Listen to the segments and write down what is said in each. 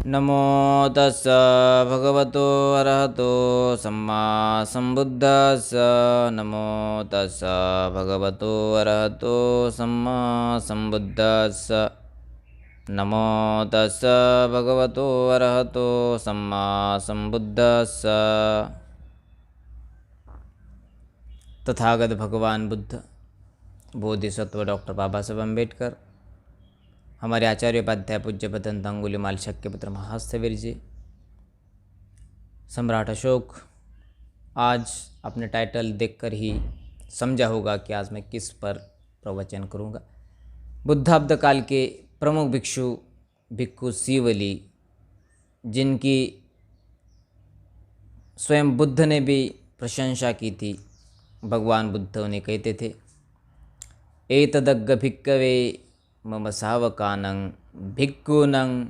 नमो तस्स भगवतो अरहतो सम्मा सम्बुद्धस्स। नमो तस्स भगवतो अरहतो सम्मा सम्बुद्धस्स। नमो तस्स भगवतो अरहतो सम्मा सम्बुद्धस्स। तथागत भगवान बुद्ध, बोधिसत्व डॉक्टर बाबा साहब अम्बेडकर, हमारे आचार्य उपाध्याय पूज्य भदंत अंगुलीमाल शक्यपुत्र महास्थवीर जी, सम्राट अशोक। आज अपने टाइटल देखकर ही समझा होगा कि आज मैं किस पर प्रवचन करूंगा। बुद्धाब्द काल के प्रमुख भिक्षु भिक्खु सीवली, जिनकी स्वयं बुद्ध ने भी प्रशंसा की थी। भगवान बुद्ध उन्हें कहते थे, एतदग्ग भिक्कवे मम सावकानं भिक्खूनं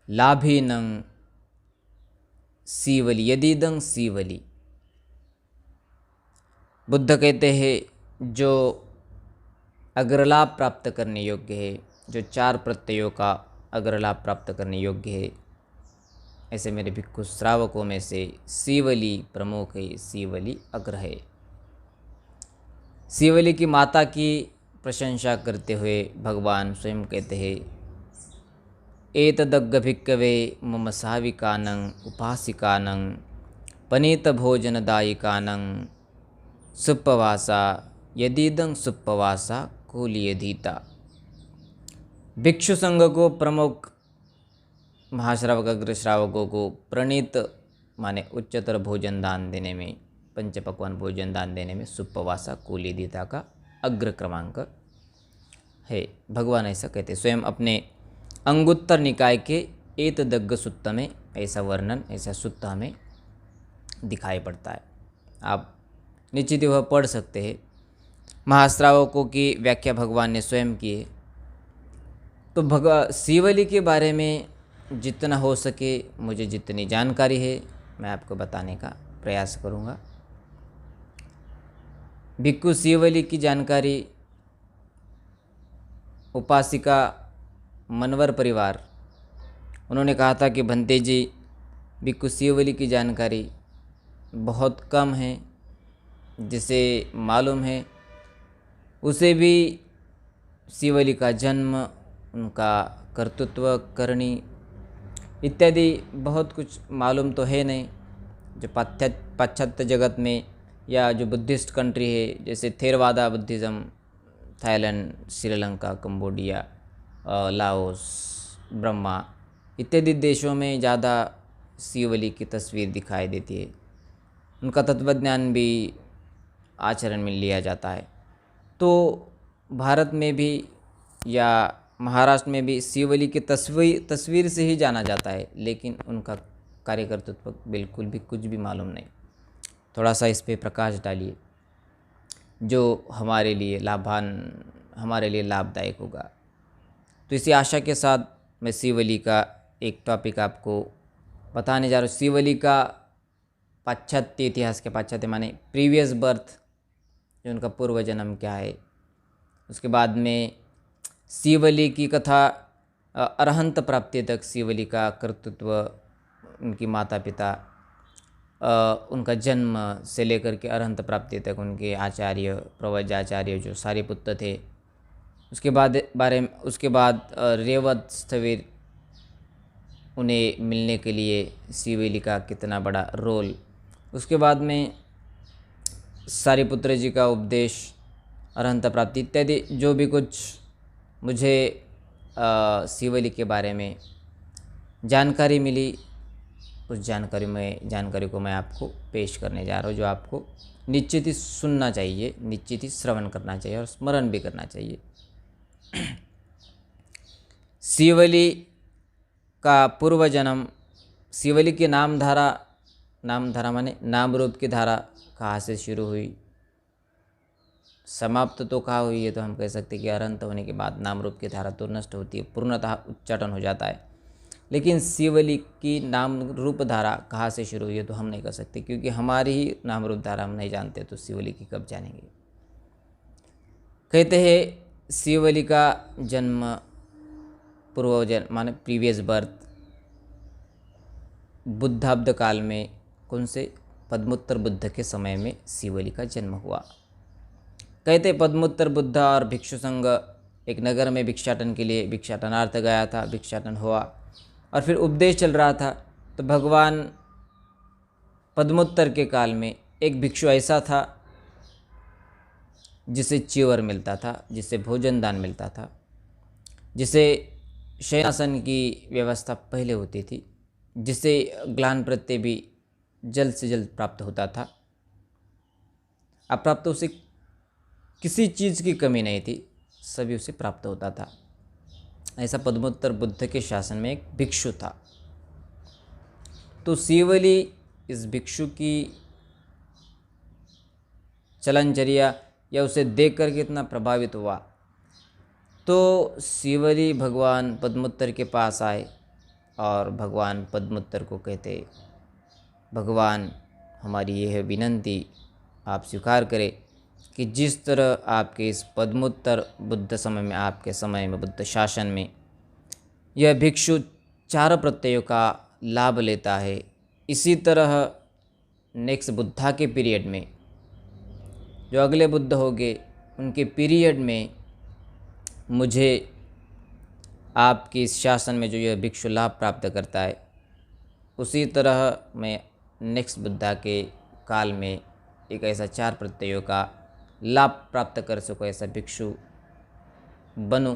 लाभीनं सीवली यदीदं सीवली। बुद्ध कहते हैं, जो अग्रलाभ प्राप्त करने योग्य है, जो 4 प्रत्ययों का अग्रलाभ प्राप्त करने योग्य है, ऐसे मेरे भिक्खु श्रावकों में से सीवली प्रमुख है, सीवली अग्र है। सीवली की माता की प्रशंसा करते हुए भगवान स्वयं कहते हैं, एतदग्ग भिक्कवे मम साविकानं उपासिकानं पनीत भोजनदायिकानं सुप्पवासा यदीदं सुप्पवासा कुलीयधीता। भिक्षु संघ को प्रमुख महाश्रावक अग्र श्रावकों को प्रणीत माने उच्चतर भोजन दान देने में, पंचपक्वान भोजन दान देने में सुप्पवासा कुलीयधीता का अग्र क्रमांक है। भगवान ऐसा कहते, स्वयं अपने अंगुत्तर निकाय के एतदग्ग सुत्त में ऐसा वर्णन, ऐसा सुत्त हमें दिखाई पड़ता है। आप निश्चित वह पढ़ सकते हैं। महाश्रावकों की व्याख्या भगवान ने स्वयं की है। तो सीवली के बारे में जितना हो सके, मुझे जितनी जानकारी है, मैं आपको बताने का प्रयास करूँगा। भिक्खु सीवली की जानकारी, उपासिका मनवर परिवार, उन्होंने कहा था कि भंते जी, भिक्खु सीवली की जानकारी बहुत कम है, जिसे मालूम है उसे भी सीवली का जन्म, उनका कर्तृत्व करनी इत्यादि बहुत कुछ मालूम तो है नहीं। जो पाश्चात्य जगत में या जो बुद्धिस्ट कंट्री है, जैसे Theravada Buddhism, Thailand, Sri Lanka, Cambodia, Laos, Burma इत्यादि देशों में ज़्यादा सीवली की तस्वीर दिखाई देती है। उनका तत्वज्ञान भी आचरण में लिया जाता है। तो भारत में भी या महाराष्ट्र में भी सीवली की तस्वीर से ही जाना जाता है, लेकिन उनका कार्यकर्तृत्व बिल्कुल भी कुछ भी मालूम नहीं। थोड़ा सा इस पे प्रकाश डालिए, जो हमारे लिए लाभदायक होगा। तो इसी आशा के साथ मैं सीवली का एक टॉपिक आपको बताने जा रहा हूँ। सीवली का पाश्चात्य इतिहास के, पाश्चात्य माने प्रीवियस बर्थ, जो उनका पूर्व जन्म क्या है। उसके बाद में सीवली की कथा अरहंत प्राप्ति तक, सीवली का कर्तृत्व, उनकी माता पिता, उनका जन्म से लेकर के अरहंत प्राप्ति तक उनके आचार्य, प्रवज्याचार्य जो सारिपुत्र थे। उसके बाद रेवत स्थविर, उन्हें मिलने के लिए सीवली का कितना बड़ा रोल। उसके बाद में सारिपुत्र जी का उपदेश, अरहंत प्राप्ति इत्यादि जो भी कुछ मुझे सीवली के बारे में जानकारी मिली, उस जानकारी को मैं आपको पेश करने जा रहा हूँ, जो आपको निश्चित ही सुनना चाहिए, निश्चित ही श्रवण करना चाहिए और स्मरण भी करना चाहिए। सीवली का पूर्व जन्म, सीवली की नामधारा माने नाम रूप की धारा कहाँ से शुरू हुई, समाप्त तो कहाँ हुई है, तो हम कह सकते हैं कि अरहंत होने के बाद नाम रूप की धारा तो नष्ट होती है, पूर्णतः उच्चाटन हो जाता है। लेकिन सीवली की नाम रूप धारा कहाँ से शुरू हुई है तो हम नहीं कह सकते, क्योंकि हमारी ही नाम रूप धारा हम नहीं जानते, तो सीवली की कब जानेंगे। कहते हैं सीवली का जन्म पूर्वजन माने प्रीवियस बर्थ बुद्धाब्द काल में कौन से पद्मोत्तर बुद्ध के समय में शिवली का जन्म हुआ। कहते पद्मोत्तर बुद्ध और भिक्षु संघ एक नगर में भिक्षाटन के लिए भिक्षाटनार्थ गया था। भिक्षाटन हुआ और फिर उपदेश चल रहा था। तो भगवान पद्मोत्तर के काल में एक भिक्षु ऐसा था जिसे च्यवर मिलता था, जिसे भोजन दान मिलता था, जिसे शयनासन की व्यवस्था पहले होती थी, जिसे ग्लान प्रत्यय भी जल्द से जल्द प्राप्त होता था। अब प्राप्त उसे किसी चीज़ की कमी नहीं थी, सभी उसे प्राप्त होता था। ऐसा पद्मोत्तर बुद्ध के शासन में एक भिक्षु था। तो शिवली इस भिक्षु की चलनचर्या या उसे देख कर के इतना प्रभावित हुआ, तो शिवली भगवान पद्मोत्तर के पास आए और भगवान पद्मोत्तर को कहते, भगवान हमारी यह विनंती आप स्वीकार करें कि जिस तरह आपके इस पद्मोत्तर बुद्ध समय में, आपके समय में, बुद्ध शासन में यह भिक्षु 4 प्रत्ययों का लाभ लेता है, इसी तरह नेक्स्ट बुद्धा के पीरियड में, जो अगले बुद्ध होंगे उनके पीरियड में, मुझे आपके इस शासन में जो यह भिक्षु लाभ प्राप्त करता है, उसी तरह मैं नेक्स्ट बुद्धा के काल में एक ऐसा 4 प्रत्ययों का लाभ प्राप्त कर सकूँ, ऐसा भिक्षु बनूं।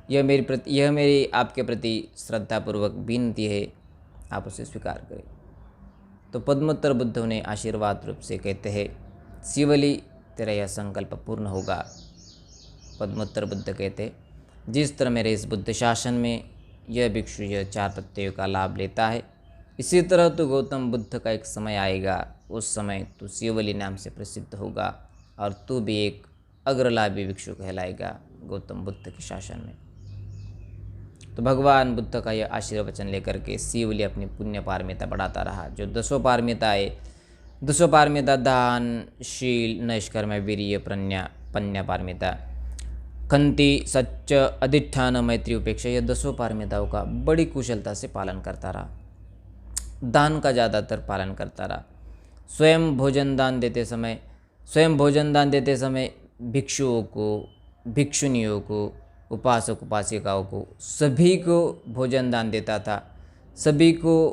यह मेरी आपके प्रति श्रद्धापूर्वक विनती है, आप उसे स्वीकार करें। तो पद्मोत्तर बुद्ध उन्हें आशीर्वाद रूप से कहते हैं, शिवली तेरा यह संकल्प पूर्ण होगा। पद्मोत्तर बुद्ध कहते, जिस तरह मेरे इस बुद्ध शासन में यह भिक्षु यह 4 प्रत्ययों का लाभ लेता है, इसी तरह तो गौतम बुद्ध का एक समय आएगा, उस समय तू शिवली नाम से प्रसिद्ध होगा और तू भी एक अग्रलाभी भिक्षु कहलाएगा गौतम बुद्ध के शासन में। तो भगवान बुद्ध का यह आशीर्वचन लेकर के शिवली अपनी पुण्य पारमिता बढ़ाता रहा। जो 10 पारमिता है, 10 पारमिता दान, शील, नैष्कर्म, वीर्य, पन्या पारमिता, खंति, सच्च, अधिष्ठान, मैत्री, उपेक्षा, यह 10 पारमिताओं का बड़ी कुशलता से पालन करता रहा। दान का ज़्यादातर पालन करता रहा। स्वयं भोजन दान देते समय भिक्षुओं को, भिक्षुनियों को, उपासक उपासिकाओं को, सभी को भोजन दान देता था, सभी को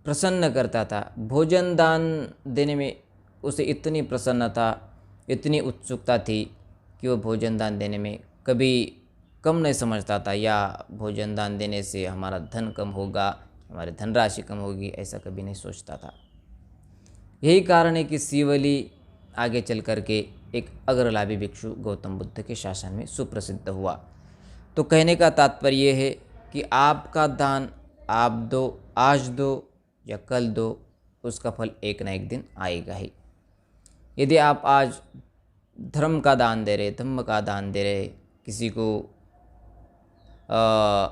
प्रसन्न करता था। भोजन दान देने में उसे इतनी प्रसन्नता, इतनी उत्सुकता थी कि वो भोजन दान देने में कभी कम नहीं समझता था, या भोजन दान देने से हमारा धन कम होगा, हमारी धनराशि कम होगी, ऐसा कभी नहीं सोचता था। यही कारण है कि शिवली आगे चल कर के एक अग्रलाभी भिक्षु गौतम बुद्ध के शासन में सुप्रसिद्ध हुआ। तो कहने का तात्पर्य यह है कि आपका दान आप दो, आज दो या कल दो, उसका फल एक ना एक दिन आएगा ही। यदि आप आज धर्म का दान दे रहे, धम्म का दान दे रहे, किसी को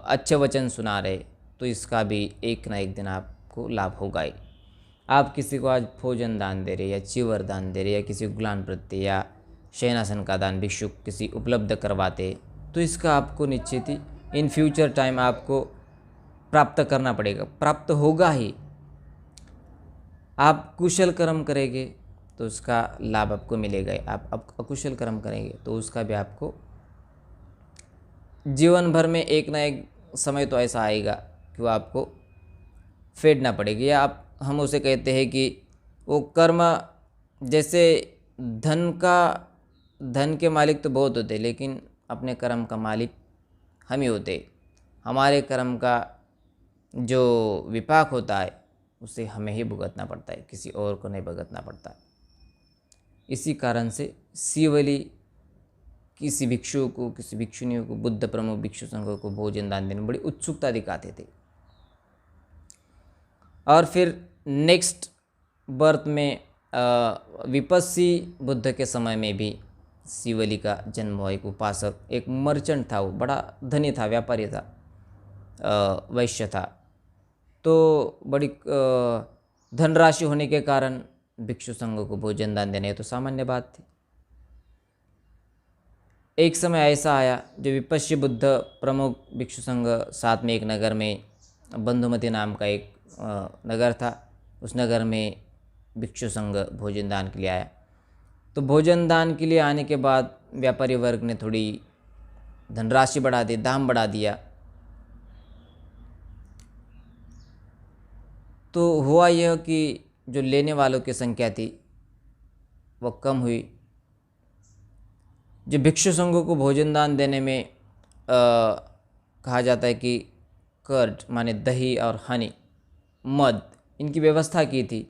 अच्छे वचन सुना रहे, तो इसका भी एक ना एक दिन आपको लाभ होगा ही। आप किसी को आज भोजन दान दे रहे या च्यवर दान दे रहे या किसी को ग्लान प्रत्यय या शयनासन का दान भिक्षु किसी उपलब्ध करवाते, तो इसका आपको निश्चित ही इन फ्यूचर टाइम आपको प्राप्त करना पड़ेगा, प्राप्त होगा ही। आप कुशल कर्म करेंगे तो उसका लाभ आपको मिलेगा ही। आप अकुशल कर्म करेंगे तो उसका भी आपको जीवन भर में एक ना एक समय तो ऐसा आएगा कि वो आपको फेडना पड़ेगी। या हम उसे कहते हैं कि वो कर्म, जैसे धन के मालिक तो बहुत होते, लेकिन अपने कर्म का मालिक हम ही होते। हमारे कर्म का जो विपाक होता है उसे हमें ही भुगतना पड़ता है, किसी और को नहीं भुगतना पड़ता। इसी कारण से शिवली किसी भिक्षुओं को, किसी भिक्षुनियों को, बुद्ध प्रमुख भिक्षु संघों को भोजन दान देने में बड़ी उत्सुकता दिखाते थे। और फिर नेक्स्ट बर्थ में विपस्सी बुद्ध के समय में भी शिवली का जन्म हुआ। एक उपासक, एक मर्चेंट था, वो बड़ा धनी था, व्यापारी था, वैश्य था। तो बड़ी धनराशि होने के कारण भिक्षु संघों को भोजन दान देना ये तो सामान्य बात थी। एक समय ऐसा आया जो विपश्य बुद्ध प्रमुख भिक्षु संघ साथ में एक नगर में बंधुमती नाम का एक नगर था। उस नगर में भिक्षु संघ भोजन दान के लिए आया। तो भोजन दान के लिए आने के बाद व्यापारी वर्ग ने थोड़ी धनराशि बढ़ा दी, दाम बढ़ा दिया। तो हुआ यह कि जो लेने वालों की संख्या थी वह कम हुई। जो भिक्षु संघों को भोजन दान देने में कहा जाता है कि कर्ड माने दही और हनी, मद, इनकी व्यवस्था की थी,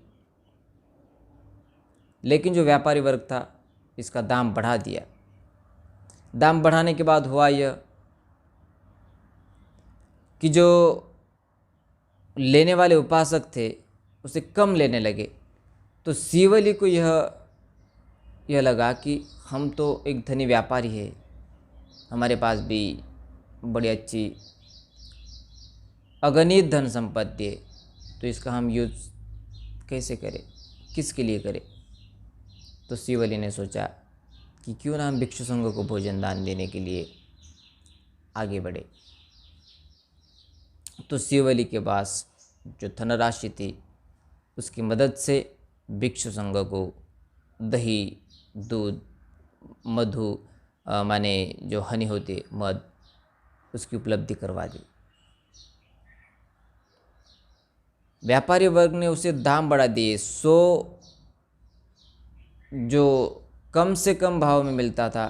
लेकिन जो व्यापारी वर्ग था इसका दाम बढ़ा दिया। दाम बढ़ाने के बाद हुआ यह कि जो लेने वाले उपासक थे उसे कम लेने लगे। तो शिवली को यह लगा कि हम तो एक धनी व्यापारी है, हमारे पास भी बड़ी अच्छी अगणित धन संपत्ति है, तो इसका हम यूज कैसे करें, किसके लिए करें। तो शिवली ने सोचा कि क्यों ना हम भिक्षु संघ को भोजन दान देने के लिए आगे बढ़े। तो शिवली के पास जो धनराशि थी उसकी मदद से भिक्षु संघ को दही, दूध, मधु माने जो हनी होती, मद, उसकी उपलब्धि करवा दी। व्यापारी वर्ग ने उसे दाम बढ़ा दिए। 100 जो कम से कम भाव में मिलता था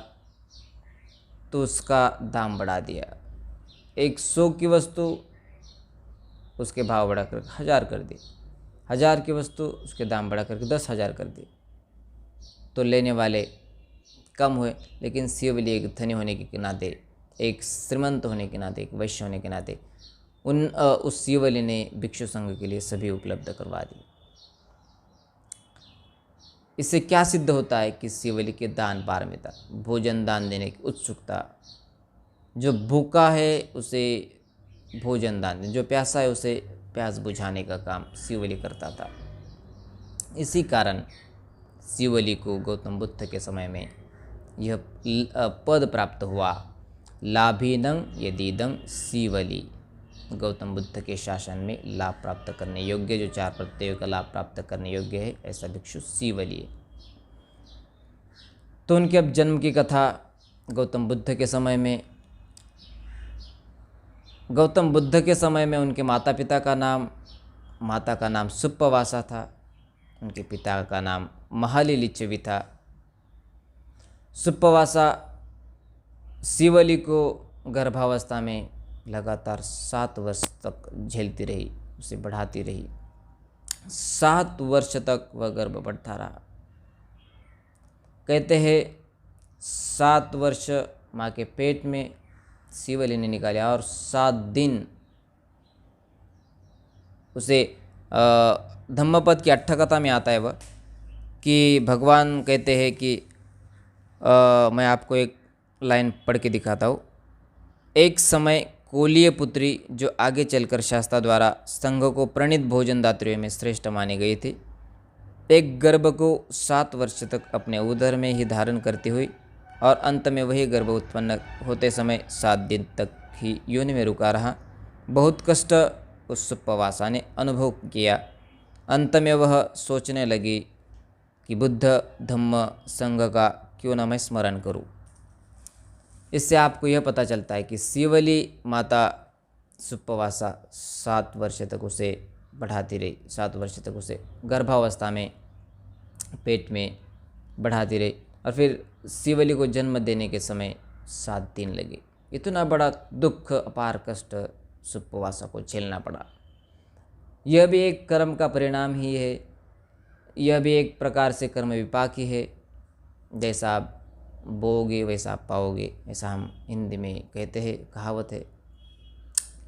तो उसका दाम बढ़ा दिया। 100 की वस्तु उसके भाव बढ़ाकर 1000 कर दी, 1000 की वस्तु उसके दाम बढ़ा करके 10,000 कर दी। तो लेने वाले कम हुए, लेकिन शिवली एक धनी होने के नाते, एक श्रीमंत होने के नाते, एक वैश्य होने के नाते उस शिवली ने भिक्षु संघ के लिए सभी उपलब्ध करवा दी। इससे क्या सिद्ध होता है कि शिवली के दान पारमिता, भोजन दान देने की उत्सुकता। जो भूखा है उसे भोजन दान दें, जो प्यासा है उसे प्यास बुझाने का काम शिवली करता था। इसी कारण शिवली को गौतम बुद्ध के समय में यह पद प्राप्त हुआ, लाभीनं यदीदं शिवली। गौतम बुद्ध के शासन में लाभ प्राप्त करने योग्य, जो 4 प्रत्ययों का लाभ प्राप्त करने योग्य है, ऐसा भिक्षु शिवली है। तो उनके अब जन्म की कथा। गौतम बुद्ध के समय में उनके माता का नाम सुप्पवासा था, उनके पिता का नाम महाली लिच्छवी था। सुप्पवासा शिवली को गर्भावस्था में लगातार 7 वर्ष तक झेलती रही, उसे बढ़ाती रही। 7 वर्ष तक वह गर्भ बढ़ता रहा। कहते हैं 7 वर्ष माँ के पेट में शिवली ने निकाला और 7 दिन उसे धम्मपद की अट्ठकथा में आता है वह कि भगवान कहते हैं कि मैं आपको एक लाइन पढ़ के दिखाता हूँ। एक समय कोलीय पुत्री जो आगे चलकर शास्त्रा द्वारा संघ को प्रणीत भोजन दात्रियों में श्रेष्ठ मानी गई थी, एक गर्भ को 7 वर्ष तक अपने उदर में ही धारण करती हुई और अंत में वही गर्भ उत्पन्न होते समय 7 दिन तक ही योनि में रुका रहा। बहुत कष्ट उस सुप्पवासा ने अनुभव किया। अंत में वह सोचने लगी कि बुद्ध धम्म संघ का क्यों न मैं स्मरण करूं। इससे आपको यह पता चलता है कि शिवली माता सुप्पवासा 7 वर्ष तक उसे बढ़ाती रही, 7 वर्ष तक उसे गर्भावस्था में पेट में बढ़ाती रही और फिर शिवली को जन्म देने के समय 7 दिन लगे। इतना बड़ा दुख, अपार कष्ट सुप्पवासा को झेलना पड़ा। यह भी एक कर्म का परिणाम ही है, यह भी एक प्रकार से कर्म विपाक ही है। जैसा आप बोओगे वैसा आप पाओगे, ऐसा हम हिंदी में कहते हैं, कहावत है।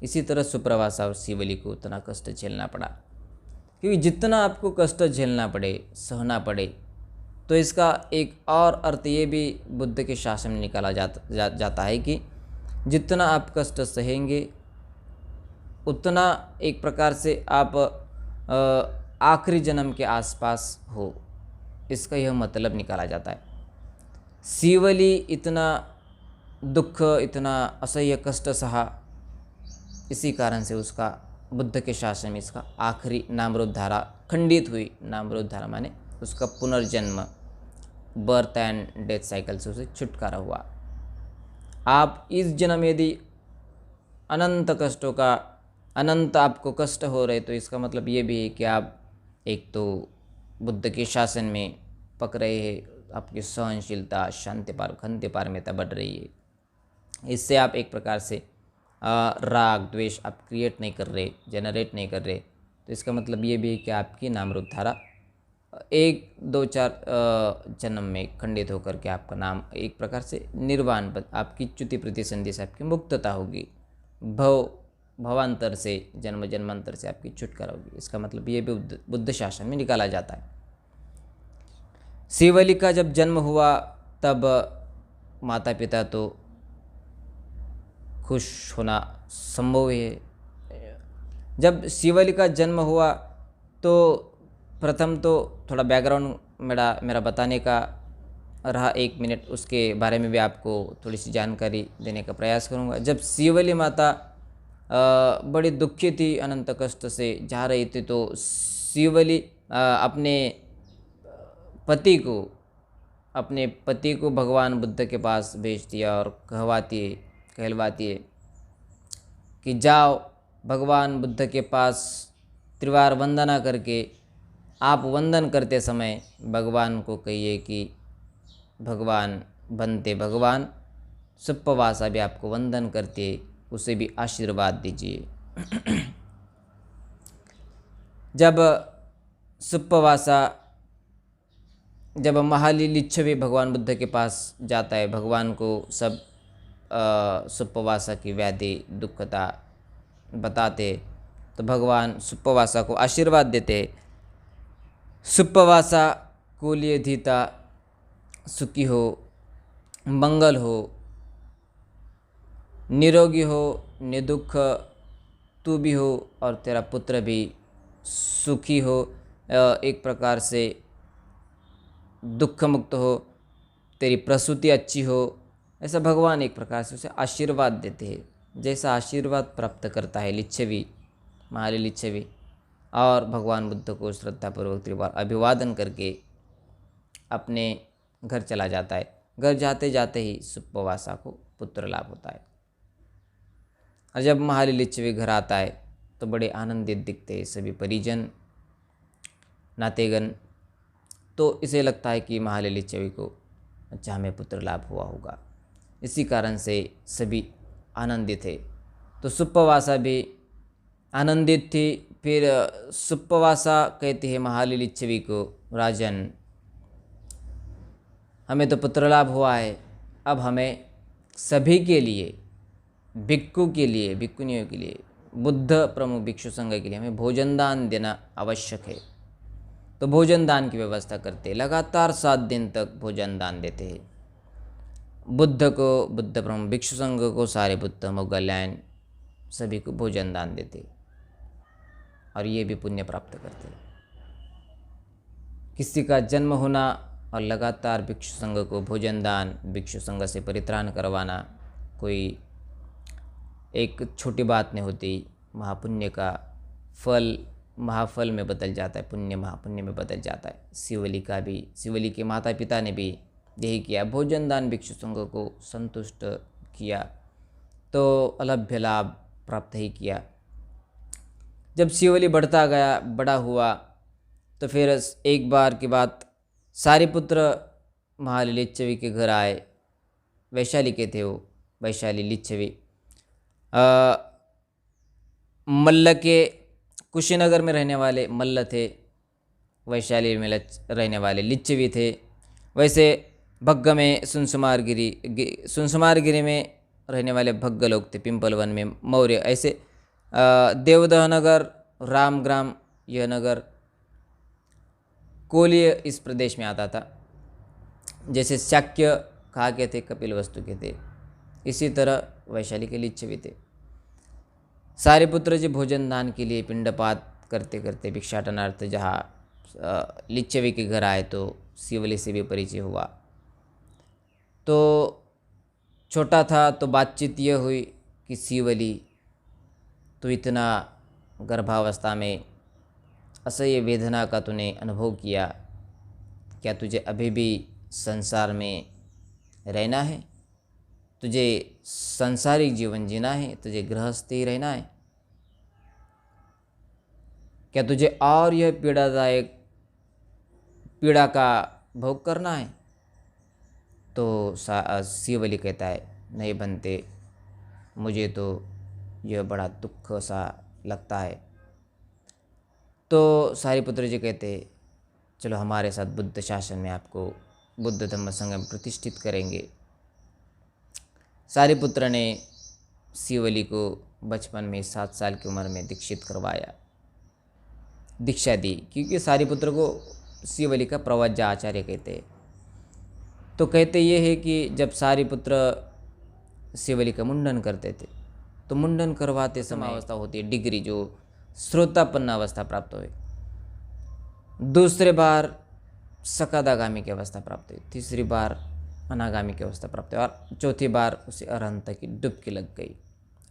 इसी तरह सुप्पवासा और शिवली को उतना कष्ट झेलना पड़ा, क्योंकि जितना आपको कष्ट झेलना पड़े, सहना पड़े, तो इसका एक और अर्थ ये भी बुद्ध के शासन में निकाला जाता है कि जितना आप कष्ट सहेंगे उतना एक प्रकार से आप आखिरी जन्म के आसपास हो, इसका यह मतलब निकाला जाता है। शिवली इतना दुख, इतना असह्य कष्ट सहा, इसी कारण से उसका बुद्ध के शासन में इसका आखिरी नामरूप धारा खंडित हुई। नामरूप धारा माने उसका पुनर्जन्म, बर्थ एंड डेथ साइकिल से उसे छुटकारा हुआ। आप इस जन्म यदि अनंत कष्टों का, अनंत आपको कष्ट हो रहे, तो इसका मतलब ये भी है कि आप एक तो बुद्ध के शासन में पक रहे हैं, आपकी सहनशीलता, शांति पारमिता बढ़ रही है। इससे आप एक प्रकार से राग द्वेष आप क्रिएट नहीं कर रहे, जनरेट नहीं कर रहे। तो इसका मतलब ये भी है कि आपकी नामरूप धारा 1-2-4 जन्म में खंडित होकर के आपका नाम एक प्रकार से निर्वाण, आपकी च्युति प्रतिसंधि से आपकी मुक्तता होगी, भवांतर से, जन्म जन्मांतर से आपकी छुटकारा होगी। इसका मतलब ये भी बुद्ध शासन में निकाला जाता है। शिवली का जब जन्म हुआ तब माता पिता तो खुश होना संभव है। जब शिवली का जन्म हुआ तो प्रथम तो थोड़ा बैकग्राउंड मेरा बताने का रहा, 1 मिनट उसके बारे में भी आपको थोड़ी सी जानकारी देने का प्रयास करूंगा। जब शिवली माता बड़ी दुखी थी, अनंत कष्ट से जा रही थी, तो शिवली अपने पति को भगवान बुद्ध के पास भेज दिया और कहलवाती है कि जाओ भगवान बुद्ध के पास त्रिवार वंदना करके, आप वंदन करते समय भगवान को कहिए कि भगवान बनते भगवान सुप्पवासा भी आपको वंदन करते, उसे भी आशीर्वाद दीजिए। जब सुप्पवासा, जब महाली लिच्छवी भगवान बुद्ध के पास जाता है, भगवान को सब सुप्पवासा की व्याधि दुखता बताते, तो भगवान सुप्पवासा को आशीर्वाद देते, सुप्पवासा कुलीयधीता, सुखी हो, मंगल हो, निरोगी हो, निदुख तू भी हो और तेरा पुत्र भी सुखी हो, एक प्रकार से दुख मुक्त हो, तेरी प्रसूति अच्छी हो। ऐसा भगवान एक प्रकार से उसे आशीर्वाद देते हैं। जैसा आशीर्वाद प्राप्त करता है लिच्छवी, महाली लिच्छवी, और भगवान बुद्ध को श्रद्धापूर्वक त्रिवार अभिवादन करके अपने घर चला जाता है। घर जाते जाते ही सुप्पवासा को पुत्र लाभ होता है। और जब महाली लिच्छवी घर आता है तो बड़े आनंदित दिखते हैं सभी परिजन, नातेगन। तो इसे लगता है कि महाली लिच्छवी को अच्छा हमें पुत्र लाभ हुआ होगा, इसी कारण से सभी आनंदित थे। तो सुप्पवासा भी आनंदित थी। फिर सुप्पवासा कहती है महाली लिच्छवी को, राजन हमें तो पुत्र लाभ हुआ है, अब हमें सभी के लिए, भिक्खु के लिए, भिक्खुनियों के लिए, बुद्ध प्रमुख भिक्षु संघ के लिए हमें भोजन दान देना आवश्यक है। तो भोजन दान की व्यवस्था करते, लगातार 7 दिन तक भोजन दान देते हैं। बुद्ध को, बुद्ध प्रमुख भिक्षु संघ को, सारे बुद्ध मोगलैन सभी को भोजन दान देते और ये भी पुण्य प्राप्त करते। किसी का जन्म होना और लगातार भिक्षु संघ को भोजन दान, भिक्षु संघ से परित्राण करवाना कोई एक छोटी बात नहीं होती। महापुण्य का फल महाफल में बदल जाता है, पुण्य महापुण्य में बदल जाता है। शिवली के माता पिता ने भी यही किया, भोजन दान भिक्षु संघ को संतुष्ट किया, तो अलभ्य लाभ प्राप्त ही किया। जब शिवली बढ़ता गया, बड़ा हुआ, तो फिर एक बार की बात, सारिपुत्र महाली लिच्छवी के घर आए। वैशाली के थे वो, वैशाली लिच्छवी मल्ल के, कुशीनगर में रहने वाले मल्ल थे, वैशाली में रहने वाले लिच्छवी थे। वैसे भग्ग में सुनसुमारगिरी में रहने वाले भग्ग लोग थे, पिंपलवन में मौर्य। ऐसे देवदह नगर, रामग्राम, यह नगर कोलीय इस प्रदेश में आता था। जैसे शाक्य कहा के थे, कपिल वस्तु के थे, इसी तरह वैशाली के लिच्छवी थे। सारिपुत्र जी भोजन दान के लिए पिंडपात करते करते भिक्षाटनार्थ जहाँ लिच्छवी के घर आए, तो शिवली से भी परिचय हुआ। तो छोटा था तो बातचीत ये हुई कि शिवली, तो इतना गर्भावस्था में असह्य वेदना का तूने अनुभव किया, क्या तुझे अभी भी संसार में रहना है? तुझे सांसारिक जीवन जीना है? तुझे गृहस्थी रहना है? क्या तुझे और यह पीड़ादायक पीड़ा का भोग करना है? तो शिवली कहता है, नहीं बनते, मुझे तो यह बड़ा दुख सा लगता है। तो सारिपुत्र जी कहते, चलो हमारे साथ बुद्ध शासन में आपको बुद्ध धम्म संघ में प्रतिष्ठित करेंगे। सारिपुत्र ने शिवली को बचपन में 7 साल की उम्र में दीक्षित करवाया, दीक्षा दी, क्योंकि सारिपुत्र को शिवली का प्रवज्जा आचार्य कहते हैं। तो कहते ये है कि जब सारिपुत्र शिवली का मुंडन करते थे तो मुंडन करवाते समय अवस्था होती है डिग्री, जो श्रोतापन्न अवस्था प्राप्त हुई। दूसरे बार सकदागामी की अवस्था प्राप्त हुई, तीसरी बार अनागामी की अवस्था प्राप्त हुई और चौथी बार उसे अरहंत की डुबकी लग गई।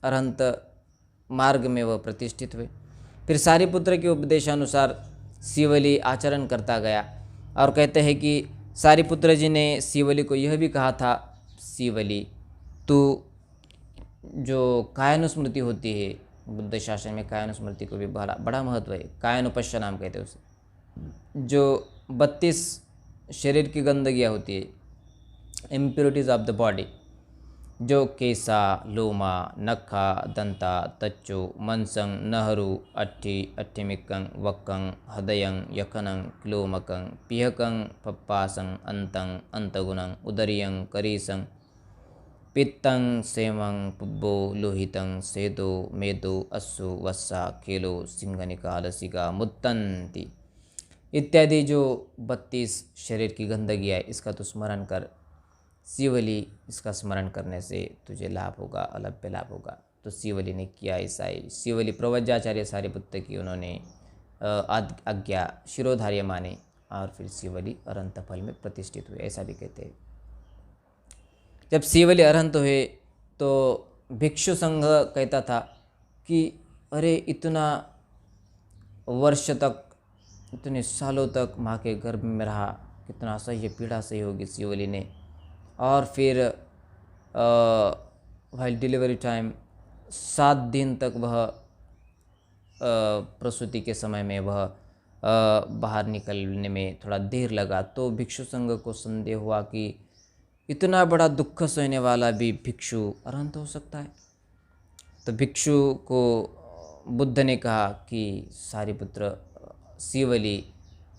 अरहंत मार्ग में वह प्रतिष्ठित हुए। फिर सारिपुत्र के उपदेशानुसार शिवली आचरण करता गया और कहते हैं कि सारिपुत्र जी ने शिवली को यह भी कहा था, शिवली तू जो कायानुस्मृति होती है, बुद्ध शासन में कायानुस्मृति को भी बड़ा महत्व है, कायानुपश्य नाम कहते हैं उसे। जो 32 शरीर की गंदगियाँ होती है, इम्प्योरिटीज़ ऑफ द बॉडी, जो केसा, लोमा, नखा, दंता, तच्चु, मनसंग, नहरू, अट्ठी, अट्ठिमिक्कं, वक्कं, हृदयं, यखनं, क्लोमकं, पिहकं, पप्पासं, अंतं, अंतगुणं, उदरियं, करीसं, पित्तं, सेमं, पुब्बो, लोहितं, सेदो, मेदो, अस्सु, वस्सा, केलो, सिंहनिका, लसिका, मुत्तंती इत्यादि जो 32 शरीर की गंदगी है, इसका तो स्मरण कर शिवली, इसका स्मरण करने से तुझे लाभ होगा, अलभ्य लाभ होगा। तो शिवली ने किया ऐसा ही। शिवली प्रवज्जाचार्य सारिपुत्र की उन्होंने आज्ञा शिरोधार्य माने और फिर शिवली अरहंत फल में प्रतिष्ठित हुए, ऐसा भी कहते हैं। जब शिवली अरहंत हुए तो भिक्षु संघ कहता था कि अरे इतना वर्ष तक, इतने सालों तक माँ के गर्भ में रहा, कितना असह्य पीड़ा सही होगी शिवली ने। और फिर वाइल डिलीवरी टाइम 7 दिन तक वह प्रसूति के समय में वह बाहर निकलने में थोड़ा देर लगा। तो भिक्षु संघ को संदेह हुआ कि इतना बड़ा दुख सहने वाला भी भिक्षु अरहंत हो सकता है। तो भिक्षु को बुद्ध ने कहा कि सारिपुत्र, शिवली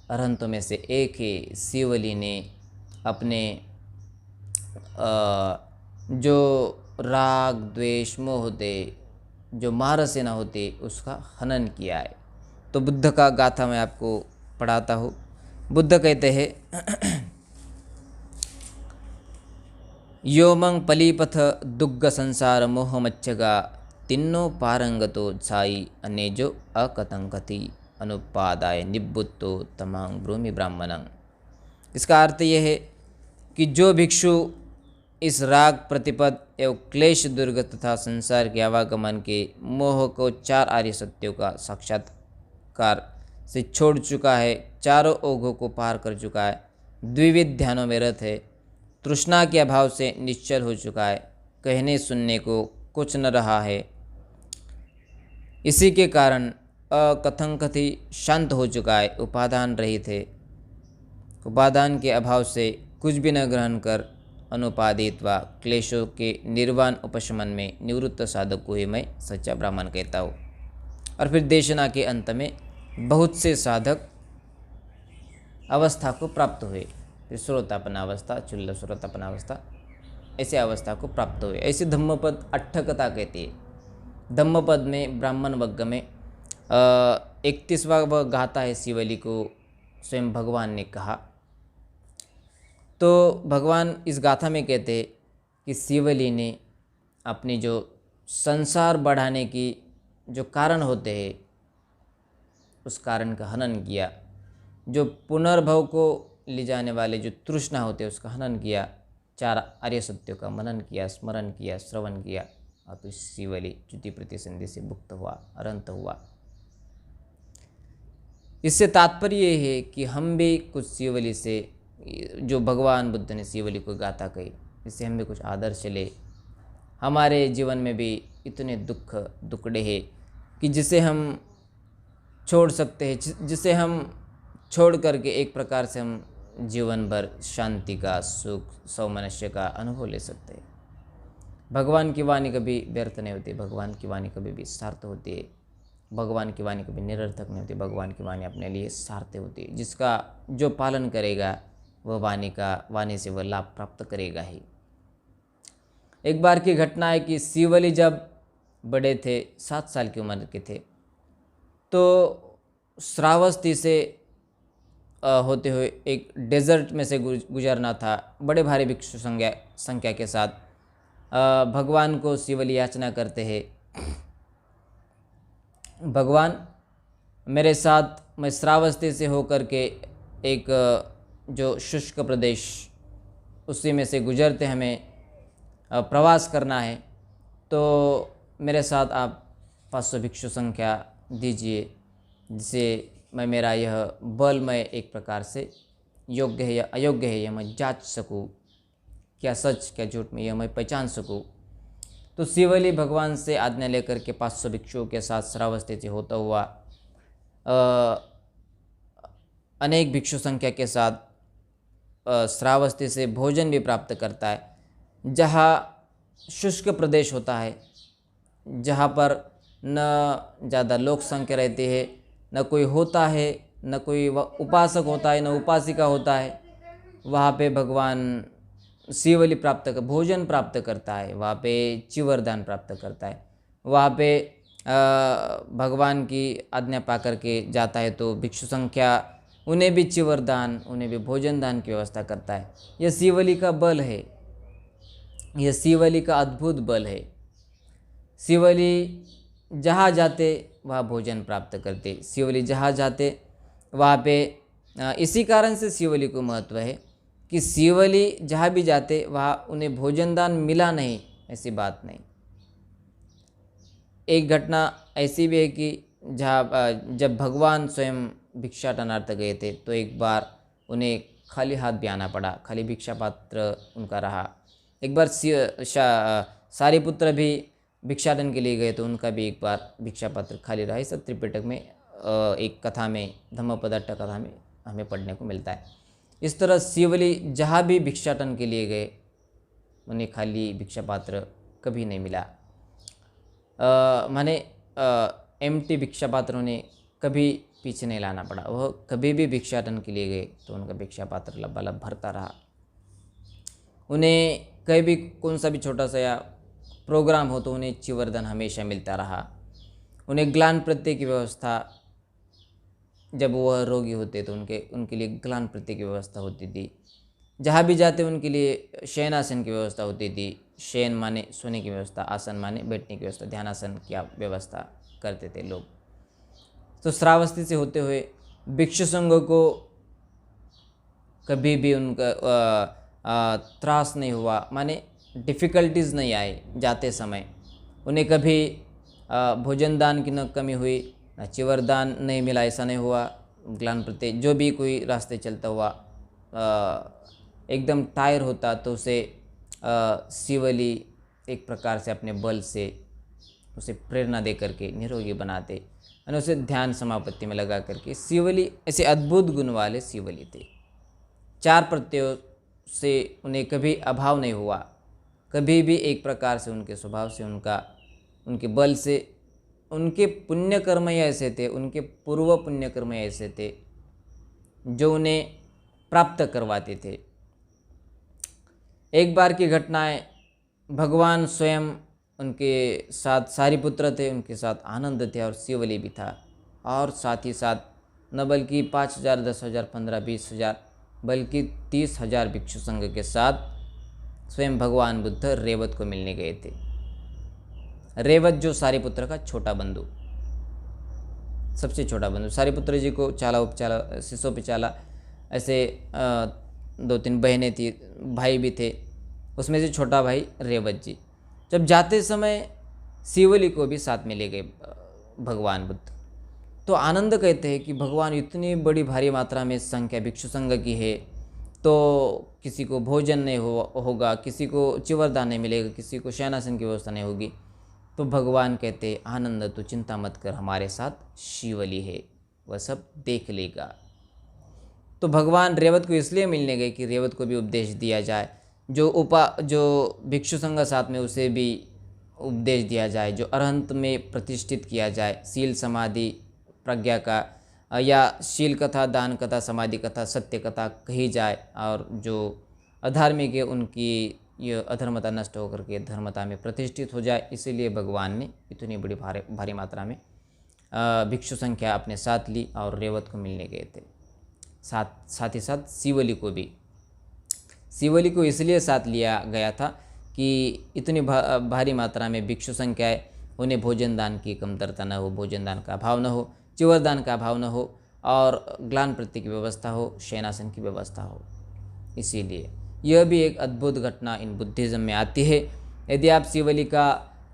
अरहंतों में से एक है। शिवली ने अपने जो राग, द्वेष, मोह होते, जो मारसेना होते, उसका हनन किया है। तो बुद्ध का गाथा मैं आपको पढ़ाता हूँ। बुद्ध कहते हैं, योमं पलीपथ दुग्ग संसार मोह मच्छगा तिन्नो पारंगतो छाई अनेजो अकतंकति अनुपादाय निबुत्तो तमांग ब्रूमि ब्राह्मणं। इसका अर्थ यह है कि जो भिक्षु इस राग, प्रतिपद एवं क्लेश दुर्ग तथा संसार के आवागमन के मोह को 4 आर्य सत्यों का साक्षात्कार से छोड़ चुका है, चारों ओघों को पार कर चुका है, द्विविध ध्यानों में रत है, तृष्णा के अभाव से निश्चल हो चुका है, कहने सुनने को कुछ न रहा है, इसी के कारण अकथंकथि शांत हो चुका है, उपादान रहित है, उपादान के अभाव से कुछ भी न ग्रहण कर अनुपादित व क्लेशों के निर्वाण उपशमन में निवृत्त साधक को ही मैं सच्चा ब्राह्मण कहता हूँ। और फिर देशना के अंत में बहुत से साधक अवस्था को प्राप्त हुए, फिर श्रोतापन अवस्था, चुल्ल श्रोतापन अवस्था, ऐसे अवस्था को प्राप्त हुए। ऐसे धम्मपद अट्ठकथा कहती है। धम्मपद में ब्राह्मण वर्ग में 31वां गाथा है, शिवली को स्वयं भगवान ने कहा। तो भगवान इस गाथा में कहते हैं कि शिवली ने अपनी जो संसार बढ़ाने की जो कारण होते हैं, उस कारण का हनन किया। जो पुनर्भव को ले जाने वाले जो तृष्णा होते हैं, उसका हनन किया। चार आर्य सत्यों का मनन किया, स्मरण किया, श्रवण किया और तो शिवली च्युति प्रतिसंधि से मुक्त हुआ, अनंत हुआ। इससे तात्पर्य ये है कि हम भी कुछ शिवली से, जो भगवान बुद्ध ने शिवली को गाथा कही, इससे हम भी कुछ आदर्श ले। हमारे जीवन में भी इतने दुखड़े हैं कि जिसे हम छोड़ सकते हैं, जिसे हम छोड़ करके एक प्रकार से हम जीवन भर शांति का, सुख, सौमनस्य का अनुभव ले सकते हैं। भगवान की वाणी कभी व्यर्थ नहीं होती, भगवान की वाणी कभी भी सार्थ होती है, भगवान की वाणी कभी निरर्थक नहीं होती, भगवान की वाणी अपने लिए सार्थ होती है। जिसका जो पालन करेगा वह वाणी से वह लाभ प्राप्त करेगा ही। एक बार की घटना है कि शिवली जब बड़े थे, 7 साल की उम्र के थे, तो श्रावस्ती से होते हुए एक डेजर्ट में से गुजरना था। बड़े भारी भिक्षु संख्या के साथ भगवान को शिवली याचना करते हैं, भगवान मेरे साथ, मैं श्रावस्ती से होकर के एक जो शुष्क प्रदेश उसी में से गुजरते हमें प्रवास करना है, तो मेरे साथ आप 500 भिक्षु संख्या दीजिए, जिसे मैं मेरा यह बल मैं एक प्रकार से योग्य है या अयोग्य है यह मैं जांच सकूं, क्या सच क्या झूठ में यह मैं पहचान सकूं। तो शिवली भगवान से आज्ञा लेकर के 500 भिक्षुओं के साथ श्रावस्ती से होता हुआ अनेक भिक्षु संख्या के साथ श्रावस्ती से भोजन भी प्राप्त करता है, जहाँ शुष्क प्रदेश होता है, जहाँ पर न ज़्यादा लोक संख्या रहती है, न कोई होता है, न कोई उपासक होता है, न उपासिका होता है। वहाँ पे भगवान शिवली भोजन प्राप्त करता है, वहाँ पे चिवरदान प्राप्त करता है, वहाँ पे भगवान की आज्ञा पा करके जाता है, तो भिक्षु संख्या उन्हें भी चिवरदान, उन्हें भी भोजन दान की व्यवस्था करता है। यह शिवली का बल है, यह शिवली का अद्भुत बल है। शिवली जहाँ जाते वहाँ भोजन प्राप्त करते, शिवली जहाँ जाते वहाँ पे इसी कारण से शिवली को महत्व है कि शिवली जहाँ भी जाते वहाँ उन्हें भोजन दान मिला नहीं, ऐसी बात नहीं। एक घटना ऐसी भी है कि जब भगवान स्वयं भिक्षाटनार्थ गए थे, तो एक बार उन्हें खाली हाथ भी आना पड़ा, खाली भिक्षा पात्र उनका रहा। एक बार सारिपुत्र भी भिक्षाटन के लिए गए, तो उनका भी एक बार भिक्षा पात्र खाली रहा। इस त्रिपिटक में एक कथा में, धम्मपदट्ट कथा में हमें पढ़ने को मिलता है। इस तरह शिवली जहाँ भी भिक्षाटन के लिए गए, उन्हें खाली भिक्षा पात्र कभी नहीं मिला। माने एम्प्टी भिक्षा पात्र उन्हें कभी पीछे नहीं लाना पड़ा। वह कभी भी भिक्षाटन के लिए गए तो उनका भिक्षा पात्र लबालब भरता रहा। उन्हें कहीं भी कौन सा भी छोटा सा या प्रोग्राम हो तो उन्हें चिवरदान हमेशा मिलता रहा। उन्हें ग्लान प्रत्यय की व्यवस्था, जब वह रोगी होते तो उनके लिए ग्लान प्रत्यय की व्यवस्था होती थी। जहाँ भी जाते उनके लिए शयनासन की व्यवस्था होती थी। शयन माने सोने की व्यवस्था, आसन माने बैठने की व्यवस्था, ध्यानासन की व्यवस्था करते थे लोग। तो श्रावस्ती से होते हुए भिक्षु संघ को कभी भी उनका त्रास नहीं हुआ, माने डिफ़िकल्टीज़ नहीं आए जाते समय। उन्हें कभी भोजन दान की न कमी हुई, न चिवरदान नहीं मिला, ऐसा नहीं हुआ। ग्लान प्रत्यय जो भी कोई रास्ते चलता हुआ एकदम टायर होता तो उसे शिवली एक प्रकार से अपने बल से उसे प्रेरणा दे करके निरोगी बनाते और उसे ध्यान समापत्ति में लगा करके। शिवली ऐसे अद्भुत गुण वाले शिवली थे। 4 प्रत्ययों से उन्हें कभी अभाव नहीं हुआ, कभी भी एक प्रकार से उनके स्वभाव से, उनके बल से, उनके पुण्य कर्म ही ऐसे थे, उनके पूर्व पुण्य कर्म ऐसे थे जो उन्हें प्राप्त करवाते थे। एक बार की घटना है, भगवान स्वयं उनके साथ सारिपुत्र थे, उनके साथ आनंद थे और शिवली भी था, और साथ ही साथ न बल्कि 5,000, 10,000, 15,000, 20,000 बल्कि 30,000 भिक्षु संघ के साथ स्वयं भगवान बुद्ध रेवत को मिलने गए थे। रेवत जो सारिपुत्र का छोटा बंधु, सबसे छोटा बंधु। सारिपुत्र जी को चाला उपचाला, शिशोपिचाला, ऐसे 2-3 बहनें थी, भाई भी थे। उसमें से छोटा भाई रेवत जी। जब जाते समय शिवली को भी साथ में ले गए भगवान बुद्ध। तो आनंद कहते हैं कि भगवान इतनी बड़ी भारी मात्रा में संख्या भिक्षु संघ की है, तो किसी को भोजन नहीं होगा, किसी को चिवरदान नहीं मिलेगा, किसी को शयनासन की व्यवस्था नहीं होगी। तो भगवान कहते हैं, आनंद तू चिंता मत कर, हमारे साथ शिवली है, वह सब देख लेगा। तो भगवान रेवत को इसलिए मिलने गए कि रेवत को भी उपदेश दिया जाए, जो भिक्षु संघ साथ में उसे भी उपदेश दिया जाए, जो अरहंत में प्रतिष्ठित किया जाए, शील समाधि प्रज्ञा का या शील कथा, दान कथा, समाधि कथा, सत्य कथा कही जाए, और जो अधार्मिक है उनकी ये अधर्मता नष्ट होकर के धर्मता में प्रतिष्ठित हो जाए। इसीलिए भगवान ने इतनी बड़ी भारी मात्रा में भिक्षु संख्या अपने साथ ली और रेवत को मिलने गए थे। साथ ही साथ शिवली को इसलिए साथ लिया गया था कि इतनी भारी मात्रा में भिक्षु संख्या है, उन्हें भोजन दान की कमतरता न हो, भोजन दान का अभाव न हो, चिवरदान का अभाव न हो, और ग्लान प्रति की व्यवस्था हो, शयनासन की व्यवस्था हो। इसीलिए यह भी एक अद्भुत घटना इन बुद्धिज़्म में आती है। यदि आप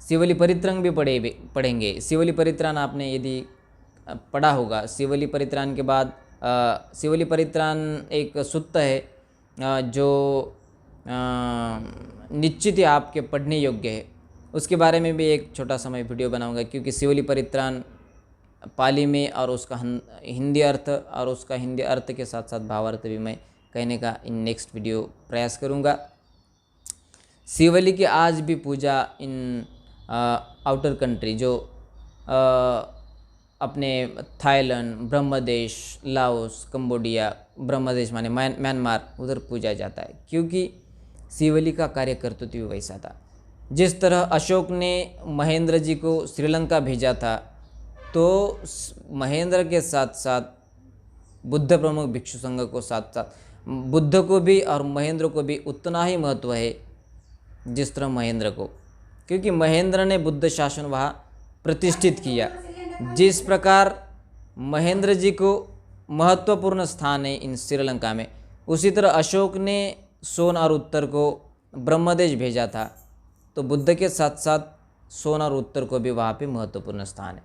शिवली परित्राण भी पढ़ेंगे, शिवली परित्राण आपने यदि पढ़ा होगा, शिवली परित्राण के बाद शिवली परित्राण एक सूत्र है जो निश्चित ही आपके पढ़ने योग्य है। उसके बारे में भी एक छोटा सा मैं वीडियो बनाऊंगा, क्योंकि शिवली परित्राण पाली में और उसका हिंदी अर्थ और उसका हिंदी अर्थ के साथ साथ भावार्थ भी मैं कहने का इन नेक्स्ट वीडियो प्रयास करूंगा। शिवली की आज भी पूजा इन आउटर कंट्री जो अपने Thailand, Brahmadesh, Laos, Cambodia, Brahmadesh माने म्यांमार, उधर पूजा जाता है, क्योंकि शिवली का कार्य कर्तृत्व भी वैसा था। जिस तरह अशोक ने महेंद्र जी को श्रीलंका भेजा था, तो महेंद्र के साथ साथ बुद्ध प्रमुख भिक्षु संघ को साथ साथ बुद्ध को भी और महेंद्र को भी उतना ही महत्व है जिस तरह महेंद्र को, क्योंकि महेंद्र ने बुद्ध शासन वहाँ प्रतिष्ठित किया। जिस प्रकार महेंद्र जी को महत्वपूर्ण स्थान है इन श्रीलंका में, उसी तरह अशोक ने सोन और उत्तर को ब्रह्मदेश भेजा था, तो बुद्ध के साथ साथ सोन और उत्तर को भी वहाँ पे महत्वपूर्ण स्थान है।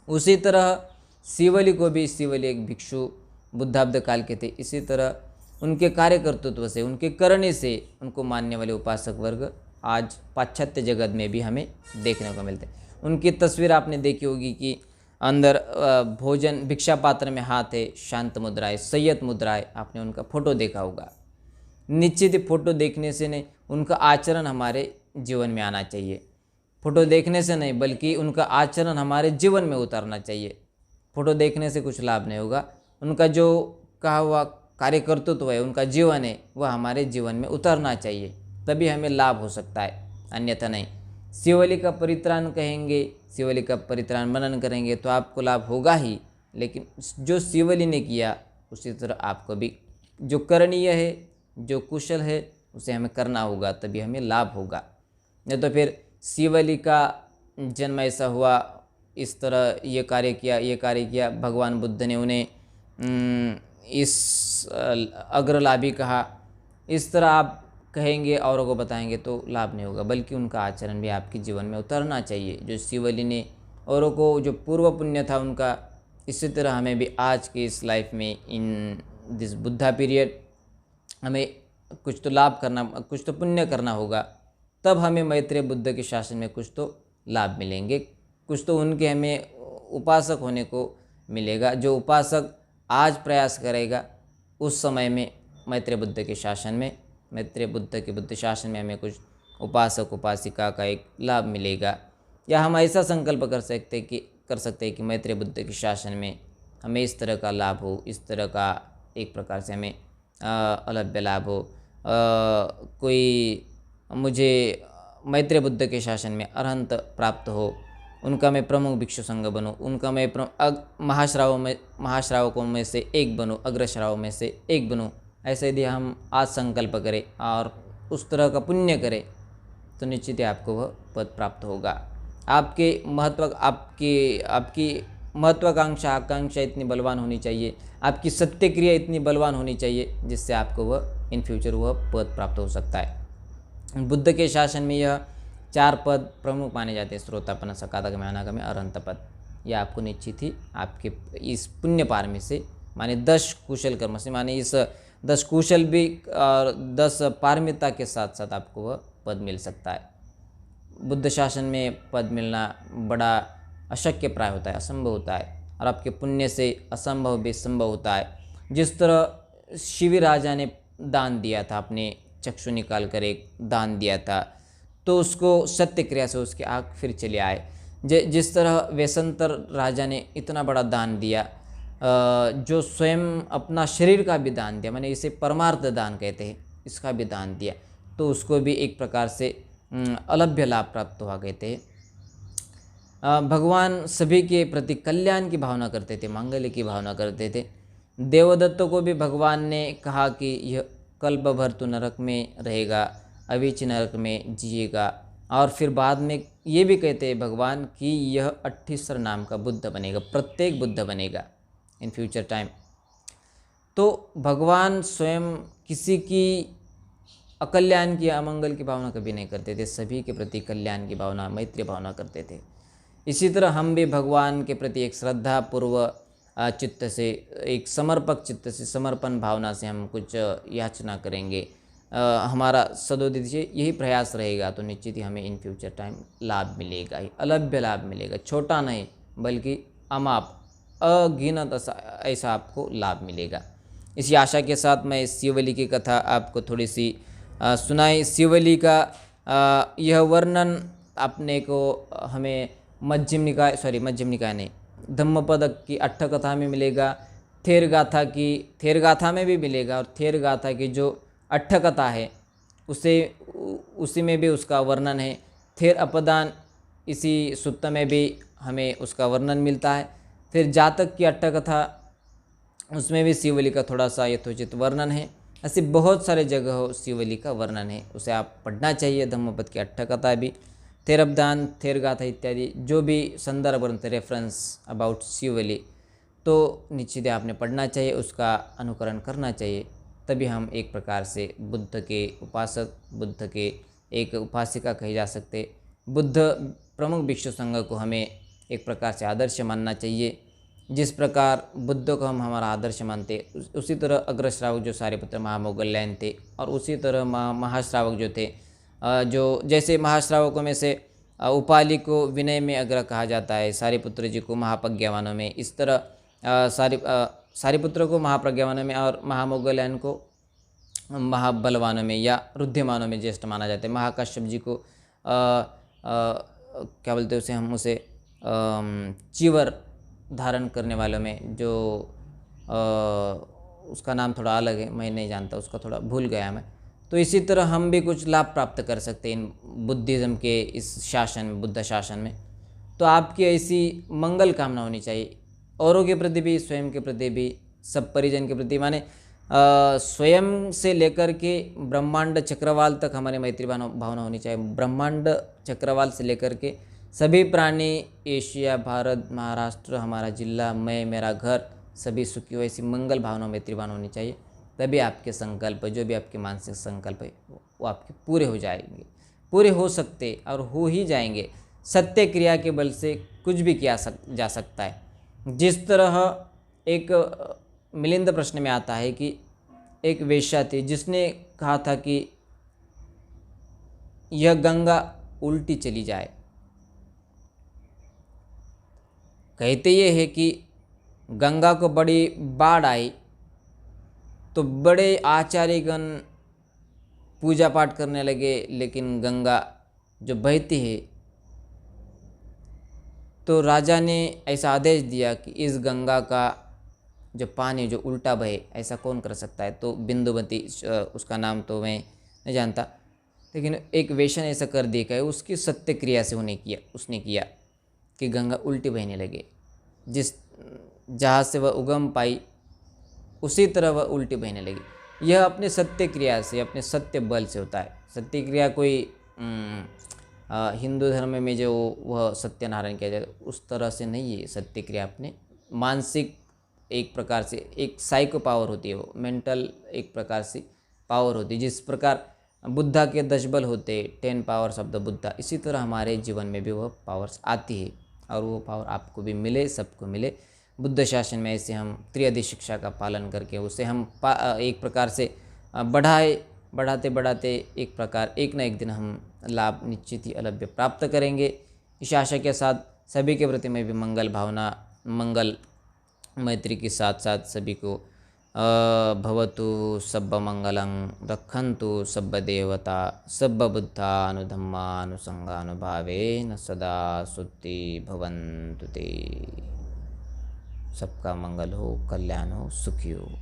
उसी तरह शिवली को भी, शिवली एक भिक्षु बुद्धाब्द काल के थे, इसी तरह उनके कार्य कर्तृत्व से, उनके करने से उनको मानने वाले उपासक वर्ग आज पाश्चात्य जगत में भी हमें देखने को मिलते हैं। उनकी तस्वीर आपने देखी होगी कि अंदर भोजन भिक्षा पात्र में हाथ है, शांत मुद्रा है, संयत मुद्रा है, आपने उनका फोटो देखा होगा। निश्चित ही फोटो देखने से नहीं, उनका आचरण हमारे जीवन में आना चाहिए। फोटो देखने से नहीं, बल्कि उनका आचरण हमारे जीवन में उतारना चाहिए। फोटो देखने से कुछ लाभ नहीं होगा, उनका जो कहा हुआ कार्य कर्तृत्व है, उनका जीवन है, वह हमारे जीवन में उतरना चाहिए, तभी हमें लाभ हो सकता है, अन्यथा नहीं। शिवली का परित्राण कहेंगे, शिवली का परित्राण मनन करेंगे तो आपको लाभ होगा ही, लेकिन जो शिवली ने किया उसी तरह आपको भी जो करणीय है, जो कुशल है, उसे हमें करना होगा, तभी हमें लाभ होगा। नहीं तो फिर शिवली का जन्म ऐसा हुआ, इस तरह ये कार्य किया, भगवान बुद्ध ने उन्हें इस अग्रलाभी कहा, इस तरह आप कहेंगे, औरों को बताएंगे तो लाभ नहीं होगा, बल्कि उनका आचरण भी आपके जीवन में उतरना चाहिए। जो शिवली ने औरों को जो पूर्व पुण्य था उनका, इसी तरह हमें भी आज के इस लाइफ में इन दिस बुद्धा पीरियड हमें कुछ तो लाभ करना, कुछ तो पुण्य करना होगा, तब हमें मैत्रेय बुद्ध के शासन में कुछ तो लाभ मिलेंगे, कुछ तो उनके हमें उपासक होने को मिलेगा। जो उपासक आज प्रयास करेगा, उस समय में मैत्रेय बुद्ध के शासन में, मैत्रेय बुद्ध के बुद्ध शासन में हमें कुछ उपासक उपासिका का एक लाभ मिलेगा। या हम ऐसा संकल्प कर सकते हैं कि मैत्रेय बुद्ध के शासन में हमें इस तरह का लाभ हो, इस तरह का एक प्रकार से हमें अलभ्य लाभ हो। कोई मुझे मैत्रेय बुद्ध के शासन में अरहंत प्राप्त हो, उनका मैं प्रमुख भिक्षु संघ बनूं, उनका मैं महाश्रावकों में से एक बनूं, अग्रश्रावों में से एक बनूं। ऐसे यदि हम आज संकल्प करें और उस तरह का पुण्य करें, तो निश्चित ही आपको वह पद प्राप्त होगा। आपकी महत्वाकांक्षा, आकांक्षा इतनी बलवान होनी चाहिए, आपकी सत्य क्रिया इतनी बलवान होनी चाहिए, जिससे आपको वह इन फ्यूचर वह पद प्राप्त हो सकता है। बुद्ध के शासन में यह 4 पद प्रमुख माने जाते हैं, श्रोतापन्न, सकातगम्य, अनागम्य, अरहंत पद। यह आपको निश्चित ही आपके इस पुण्य पारमी से माने 10 कुशल कर्म से, माने इस 10 कुशल भी और 10 पारमिता के साथ साथ आपको वह पद मिल सकता है। बुद्ध शासन में पद मिलना बड़ा अशक्य प्राय होता है, असंभव होता है, और आपके पुण्य से असंभव भी संभव होता है। जिस तरह शिवी राजा ने दान दिया था, अपने चक्षु निकाल कर एक दान दिया था, तो उसको सत्य क्रिया से उसकी आँख फिर चले आए। जिस तरह वेशंतर राजा ने इतना बड़ा दान दिया, जो स्वयं अपना शरीर का भी दान दिया, माने इसे परमार्थ दान कहते हैं, इसका भी दान दिया, तो उसको भी एक प्रकार से अलभ्य लाभ प्राप्त हुआ कहते हैं। भगवान सभी के प्रति कल्याण की भावना करते थे, मांगल्य की भावना करते थे। देवदत्त को भी भगवान ने कहा कि यह कल्प भर तो नरक में रहेगा, अविच नरक में जिएगा, और फिर बाद में ये भी कहते हैं भगवान कि यह 38 नाम का बुद्ध बनेगा, प्रत्येक बुद्ध बनेगा इन फ्यूचर टाइम। तो भगवान स्वयं किसी की अकल्याण की, अमंगल की भावना कभी नहीं करते थे, सभी के प्रति कल्याण की भावना, मैत्री भावना करते थे। इसी तरह हम भी भगवान के प्रति एक श्रद्धा पूर्व चित्त से, एक समर्पक चित्त से, समर्पण भावना से हम कुछ याचना करेंगे, हमारा सदोदित यही प्रयास रहेगा, तो निश्चित ही हमें इन फ्यूचर टाइम लाभ मिलेगा ही, अलभ्य लाभ मिलेगा, छोटा नहीं बल्कि अमाप, अगिनत ऐसा आपको लाभ मिलेगा। इसी आशा के साथ मैं शिवली की कथा आपको थोड़ी सी सुनाई। शिवली का यह वर्णन अपने को हमें मध्यम निकाय नहीं, धम्मपद की अट्ठकथा में मिलेगा, थेर गाथा में भी मिलेगा, और थेर गाथा की जो अट्ठकथा है उसी में भी उसका वर्णन है। थेर अपदान इसी सुत्त में भी हमें उसका वर्णन मिलता है। फिर जातक की अट्ठकथा, उसमें भी शिवली का थोड़ा सा यथोचित वर्णन है। ऐसे बहुत सारे जगह शिवली का वर्णन है, उसे आप पढ़ना चाहिए। धम्मपद की अट्ठकथा भी, थेर अपदान, थेर गाथा इत्यादि जो भी संदर्भ ग्रंथ, रेफरेंस अबाउट शिवली, तो निश्चित आपने पढ़ना चाहिए, उसका अनुकरण करना चाहिए। तभी हम एक प्रकार से बुद्ध के उपासक, बुद्ध के एक उपासिका कहे जा सकते। बुद्ध प्रमुख भिक्षु संघ को हमें एक प्रकार से आदर्श मानना चाहिए। जिस प्रकार बुद्ध को हम हमारा आदर्श मानते, उसी तरह अग्रश्रावक जो सारिपुत्र महामोगल्यन थे, और उसी तरह महाश्रावक जो थे, जो जैसे महाश्रावकों में से उपाली को विनय में अग्र कहा जाता है, सारिपुत्र जी को महाप्रज्ञावानों में, इस तरह सारिपुत्र को महाप्रज्ञावानों में और महामोगल्यन को महाबलवानों में या रुद्धिमानों में ज्येष्ठ माना जाता है। महाकश्यप जी को क्या बोलते हैं उसे, हम उसे चीवर धारण करने वालों में, जो उसका नाम थोड़ा अलग है, मैं नहीं जानता, उसका थोड़ा भूल गया मैं। तो इसी तरह हम भी कुछ लाभ प्राप्त कर सकते हैं इन बुद्धिज़्म के इस शासन में, बुद्ध शासन में। तो आपकी ऐसी मंगल कामना होनी चाहिए, औरों के प्रति भी, स्वयं के प्रति भी, सब परिजन के प्रति, माने स्वयं से लेकर के ब्रह्मांड चक्रवाल तक हमारी मैत्री भावना होनी चाहिए। ब्रह्मांड चक्रवाल से लेकर के सभी प्राणी, एशिया, भारत, महाराष्ट्र, हमारा जिला, मैं, मेरा घर, सभी सुखी हो, ऐसी मंगल भावना, मैत्री भावना होनी चाहिए। तभी आपके संकल्प, जो भी आपके मानसिक संकल्प है, वो आपके पूरे हो जाएंगे, पूरे हो सकते और हो ही जाएंगे। सत्य क्रिया के बल से कुछ भी किया जा सकता है। जिस तरह एक मिलिंद प्रश्न में आता है कि एक वेश्या थी जिसने कहा था कि यह गंगा उल्टी चली जाए। कहते ये है कि गंगा को बड़ी बाढ़ आई तो बड़े आचार्यगण पूजा पाठ करने लगे, लेकिन गंगा जो बहती है, तो राजा ने ऐसा आदेश दिया कि इस गंगा का जो पानी जो उल्टा बहे, ऐसा कौन कर सकता है। तो बिंदुमती, उसका नाम तो मैं नहीं जानता, लेकिन एक वेश्या ने ऐसा कर दिया, उसकी सत्य क्रिया से उसने किया कि गंगा उल्टी बहने लगे। जहाँ से वह उगम पाई उसी तरह वह उल्टी बहने लगी। यह अपने सत्य क्रिया से, अपने सत्य बल से होता है। सत्य क्रिया कोई हिंदू धर्म में जो वह सत्यनारायण किया जाता है उस तरह से नहीं है। सत्य क्रिया अपने मानसिक एक प्रकार से एक साइको पावर होती है, वो मेंटल एक प्रकार से पावर होती है। जिस प्रकार बुद्धा के 10 बल होते, 10 पावर्स ऑफ द बुद्धा, इसी तरह हमारे जीवन में भी वह पावर्स आती है और वो पावर आपको भी मिले, सबको मिले। बुद्ध शासन में ऐसे हम त्रिअधि शिक्षा का पालन करके उसे हम एक प्रकार से बढ़ाते बढ़ाते एक प्रकार एक ना एक दिन हम लाभ निश्चित ही अलभ्य प्राप्त करेंगे। इस आशा के साथ सभी के प्रति मैं भी मंगल भावना, मंगल मैत्री के साथ साथ सभी को भवतु सब्ब मंगलं रक्षन्तु सब्ब देवता सब्ब बुद्धानुधम्मानुसंगानुभावेन सदा सुखी भवन्तु ते। सबका मंगल हो, कल्याण हो, सुखी हो।